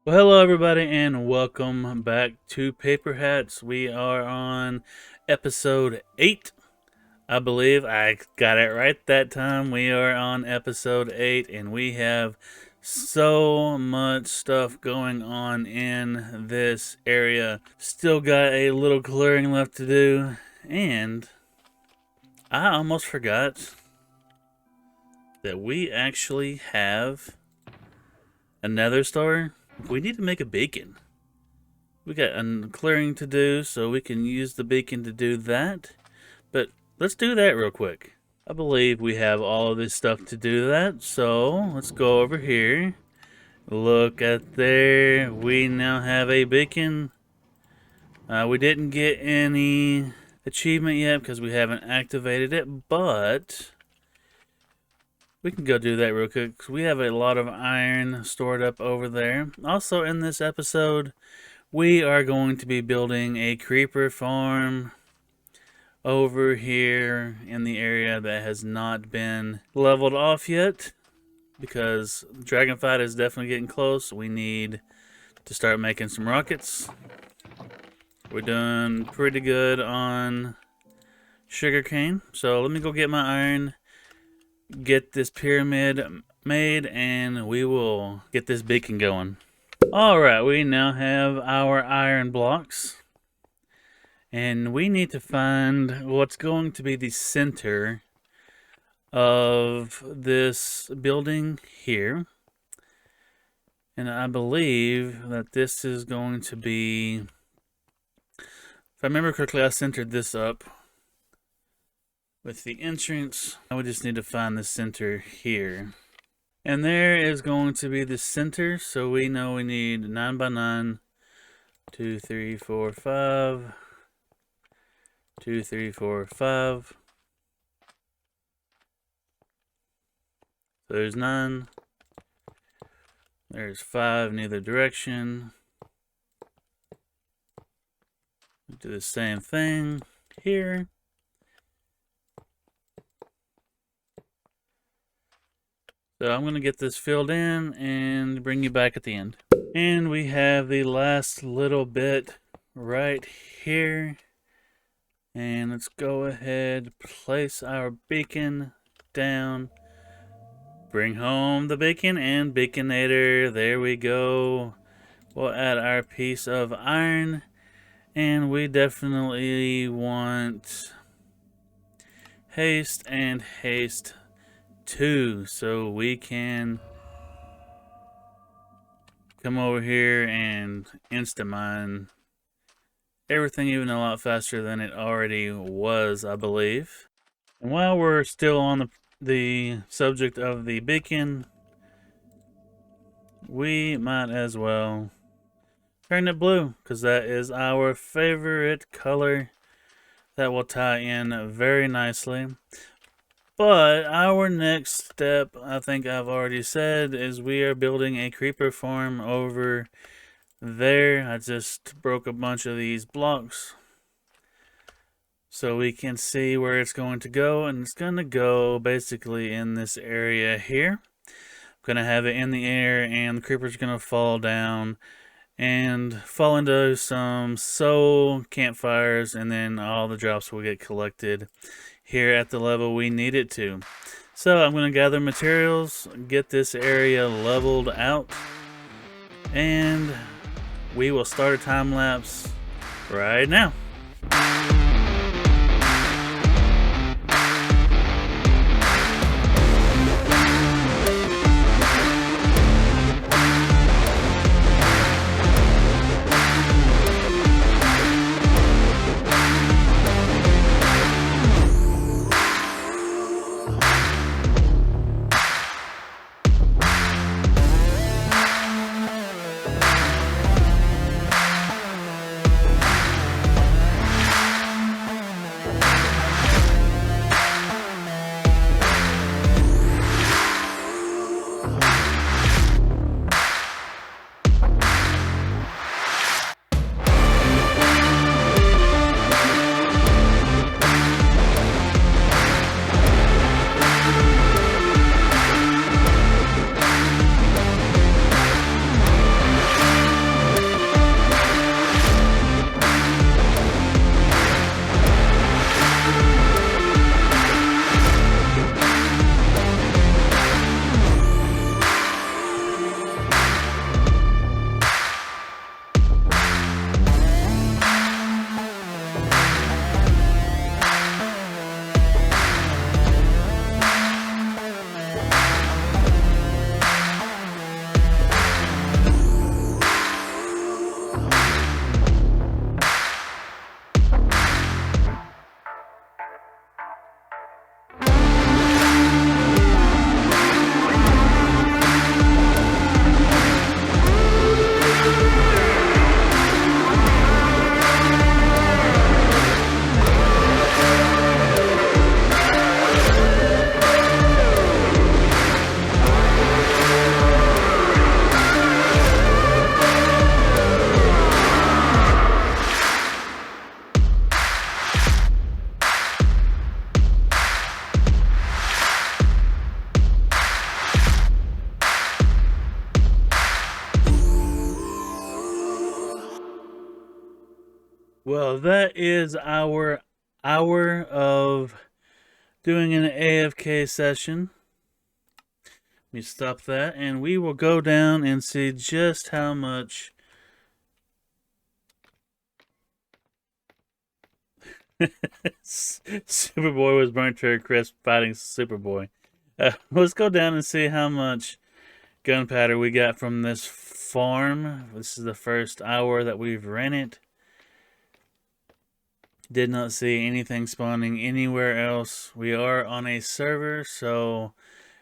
Well, hello everybody, and welcome back to PaperHats. We are on episode 8. I believe I got it right that time. We are on episode 8, and we have so much stuff going on in this area. Still got a little clearing left to do, and I almost forgot that we actually have another star. We need to make a beacon. We got a clearing to do, so we can use the beacon to do that. But let's do that real quick. I believe we have all of this stuff to do that, so let's go over here. Look at there. We now have a beacon. We didn't get any achievement yet because we haven't activated it, but we can go do that real quick because we have a lot of iron stored up over there. Also, in this episode, we are going to be building a creeper farm over here in the area that has not been leveled off yet because Dragonfight is definitely getting close. We need to start making some rockets. We're doing pretty good on sugarcane, so let me go get my iron, get this pyramid made, and we will get this beacon going. Alright, we now have our iron blocks, and we need to find what's going to be the center of this building here. And I believe that this is going to be, if I remember correctly, I centered this up with the entrance. I would just need to find the center here. And there is going to be the center, so we know we need 9 by 9, 2, 3, 4, 5, 2, 3, 4, 5. So there's 9. There's 5 in either direction. Do the same thing here. So I'm going to get this filled in and bring you back at the end. And we have the last little bit right here. And let's go ahead, place our beacon down. Bring home the beacon and beaconator. There we go. We'll add our piece of iron. And we definitely want haste and haste 2, so we can come over here and insta-mine everything even a lot faster than it already was, I believe. And while we're still on the subject of the beacon, we might as well turn it blue, because that is our favorite color. That will tie in very nicely. But our next step, I think I've already said, is we are building a creeper farm over there. I just broke a bunch of these blocks so we can see where it's going to go. And it's going to go basically in this area here. I'm going to have it in the air, and the creeper's going to fall down and fall into some soul campfires, and then all the drops will get collected here at the level we need it to. So I'm going to gather materials, get this area leveled out, and we will start a time lapse right now. Well, that is our hour of doing an AFK session. Let me stop that, and we will go down and see just how much Superboy was burnt to a crisp fighting Superboy. Let's go down and see how much gunpowder we got from this farm. This is the first hour that we've ran it. Did not see anything spawning anywhere else. We are on a server, so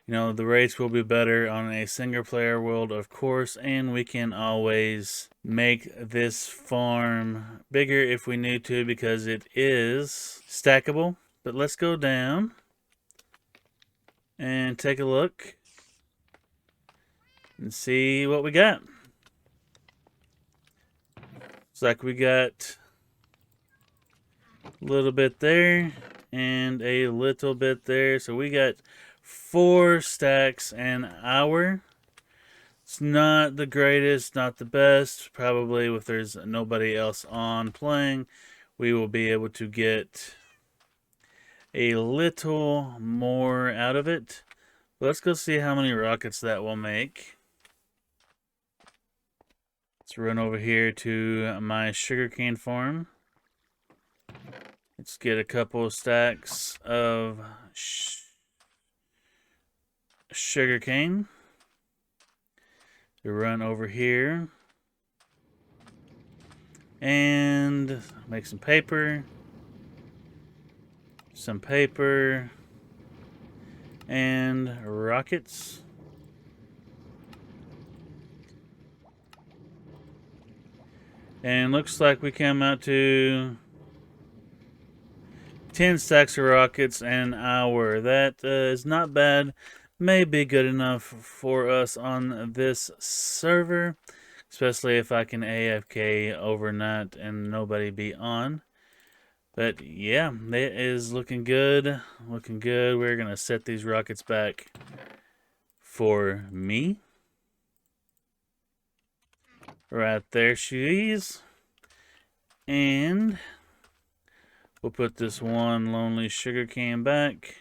the rates will be better on a single player world, of course, and we can always make this farm bigger if we need to because it is stackable. But let's go down and take a look and see what we got. Looks like we got a little bit there and a little bit there, so we got 4 stacks an hour. It's not the greatest, not the best. Probably if there's nobody else on playing, we will be able to get a little more out of it. But let's go see how many rockets that will make. Let's run over here to my sugarcane farm. Let's get a couple stacks of sugarcane. We run over here and make some paper, and rockets. And looks like we come out to 10 stacks of rockets an hour. That is not bad. May be good enough for us on this server, especially if I can AFK overnight and nobody be on. But yeah, it is looking good. Looking good. We're going to set these rockets back for me. Right there she is. And we'll put this one lonely sugarcane back.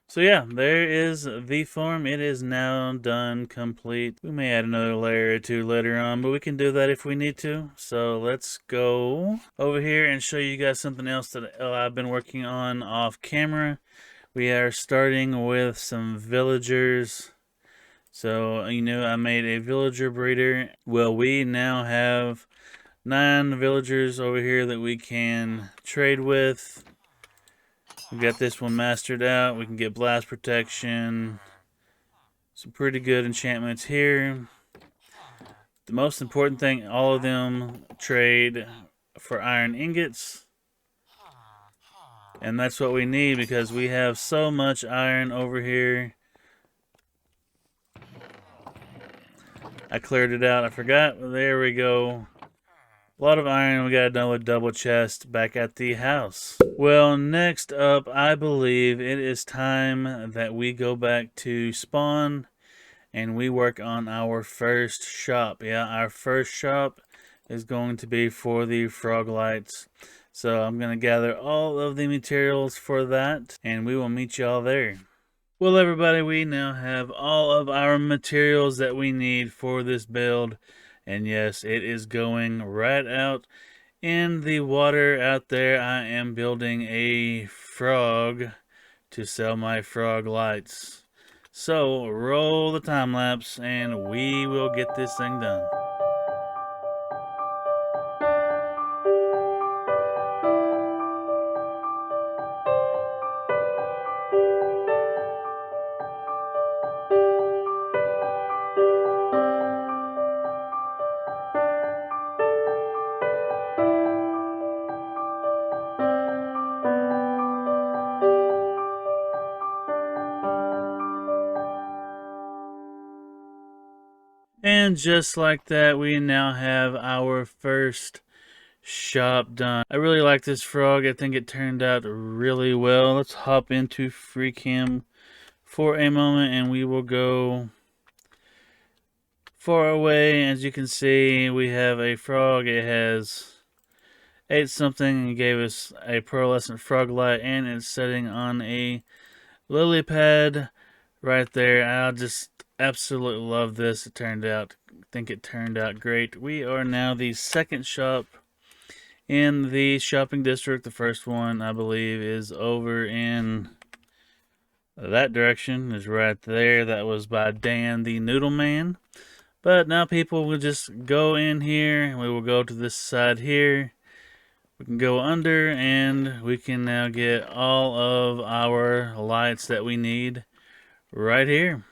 So yeah, there is the farm. It is now done, complete. We may add another layer or two later on, but we can do that if we need to. So let's go over here and show you guys something else that I've been working on off camera. We are starting with some villagers. So, I made a villager breeder. Well, we now have 9 villagers over here that we can trade with. We got this one mastered out. We can get blast protection. Some pretty good enchantments here. The most important thing, all of them trade for iron ingots. And that's what we need because we have so much iron over here. I cleared it out. I forgot. There we go. A lot of iron. We got another double chest back at the house. Well, next up, I believe it is time that we go back to spawn and we work on our first shop. Yeah, our first shop is going to be for the frog lights. So I'm going to gather all of the materials for that and we will meet y'all there. Well, everybody, we now have all of our materials that we need for this build. And yes, it is going right out in the water out there. I am building a frog to sell my frog lights. So, roll the time lapse and we will get this thing done. And just like that, we now have our first shop done. I really like this frog. I think it turned out really well. Let's hop into Freak Him for a moment and we will go Far away, as you can see, we have a frog. It has ate something and gave us a pearlescent frog light, and it's sitting on a lily pad right there. I just absolutely love this. I think it turned out great. We are now the second shop in the shopping district. The first one, I believe, is over in that direction, is right there. That was by Dan the Noodle Man. But now people will just go in here, and we will go to this side here. We can go under, and we can now get all of our lights that we need right here.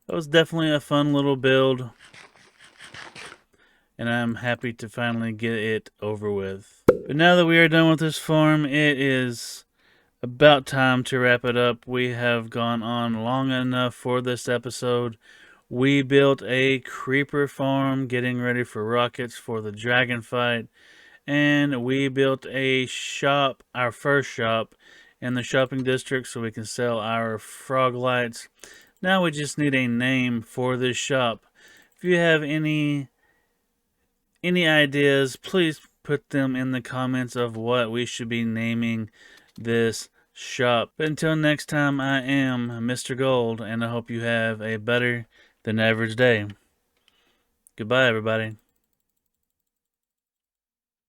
That was definitely a fun little build, and I'm happy to finally get it over with. But now that we are done with this farm, it is about time to wrap it up. We have gone on long enough for this episode. We built a creeper farm, getting ready for rockets for the dragon fight. And we built a shop, our first shop, in the shopping district so we can sell our frog lights. Now we just need a name for this shop. If you have any ideas, please put them in the comments of what we should be naming this shop. But until next time, I am Mr. Gold, and I hope you have a better than average day. Goodbye, everybody.